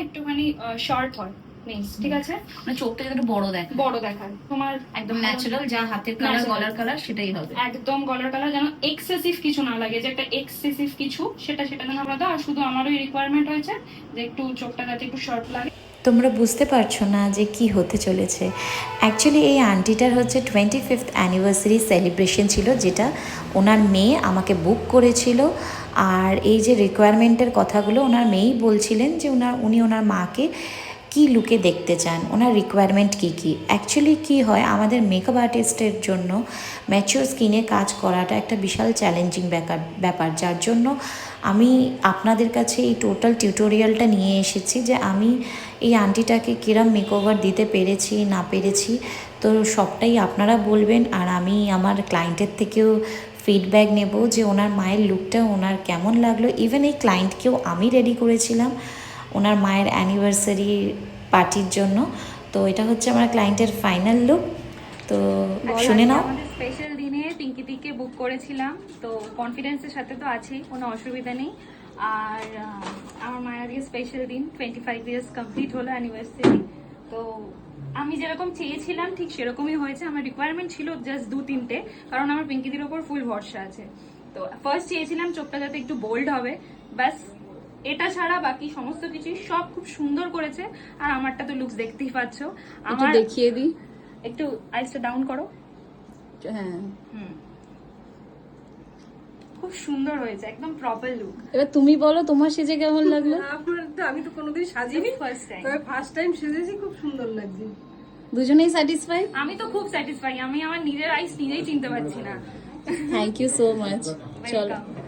একটুখানি শর্ট হয় নেলস, ঠিক আছে? মানে চোখটা যাতে বড় দেখায়, বড় দেখায়। তোমার একদম ন্যাচারাল, যা হাতের কালার গলার কালার সেটাই হবে, একদম গলার কালার, যেন এক্সেসিভ কিছু না লাগে, যে একটা এক্সেসিভ কিছু সেটা যেন আলাদা। আর শুধু আমারও রিকোয়ারমেন্ট হয়েছে যে একটু চোখটা যাতে একটু শর্ট লাগে। তোমরা বুঝতে পারছো না যে কি হতে চলেছে। অ্যাকচুয়ালি এই আন্টিটার হচ্ছে 25th অ্যানিভার্সারি সেলিব্রেশন ছিল, যেটা ওনার মেয়ে আমাকে বুক করেছিল। আর এই যে রিকোয়ারমেন্টের কথাগুলো ওনার মেয়েই বলছিলেন যে উনি ওনার মাকে কি লুকে দেখতে চান, ওনার রিকোয়ারমেন্ট কী কী। অ্যাকচুয়ালি কী হয়, আমাদের মেকআপ আর্টিস্টের জন্য ম্যাচিওর স্কিনে কাজ করাটা একটা বিশাল চ্যালেঞ্জিং ব্যাপার, যার জন্য আমি আপনাদের কাছে এই টোটাল টিউটোরিয়ালটা নিয়ে এসেছি যে আমি এই আন্টিটাকে কিরম মেকওভার দিতে পেরেছি না পেরেছি। তো সবটাই আপনারা বলবেন, আর আমি আমার ক্লায়েন্টের থেকেও ফিডব্যাক নেব যে ওনার মায়ের লুকটা ওনার কেমন লাগলো। ইভেন এই ক্লায়েন্টকেও আমি রেডি করেছিলাম ওনার মায়ের অ্যানিভার্সারি পার্টির জন্য। তো এটা হচ্ছে আমার ক্লায়েন্টের ফাইনাল লুক। তো শুনে নাও। আমাদের স্পেশাল দিনে পিঙ্কিদিকে বুক করেছিলাম, তো কনফিডেন্সের সাথে তো আছেই, কোনো অসুবিধা নেই। আর আমার মায়ের আজকে স্পেশাল দিন, 25 ইয়ার্স কমপ্লিট হলো অ্যানিভার্সারি। তো আমি যেরকম চেয়েছিলাম ঠিক সেরকমই হয়েছে। আমার রিকোয়ারমেন্ট ছিল জাস্ট 2-3টে, কারণ আমার পিঙ্কিদির ওপর ফুল ভরসা আছে। তো ফার্স্ট চেয়েছিলাম চোখটা যাতে একটু বোল্ড হবে, ব্যাস। এটা ছাড়া বাকি সমস্ত কিছু সব খুব সুন্দর করেছে। আর আমারটা তো লুকস দেখতেই পাচ্ছ। আমার দেখিয়ে দিই, একটু আইসটা ডাউন করো। হ্যাঁ খুব সুন্দর হয়েছে, একদম প্রপার লুক। এবার তুমি বলো তোমার সেজে কেমন লাগলো? আপনার তো আমি তো কোনোদিন সাজিনি, ফার্স্ট টাইম, তবে ফার্স্ট টাইম সেজেছি, খুব সুন্দর লাগছে। দুজনেই স্যাটিসফাই? আমি তো খুব স্যাটিসফাই, আমি আমার নিজের আইস নিজেই চিনতে পারছি না। Thank you so much. চলো। Welcome.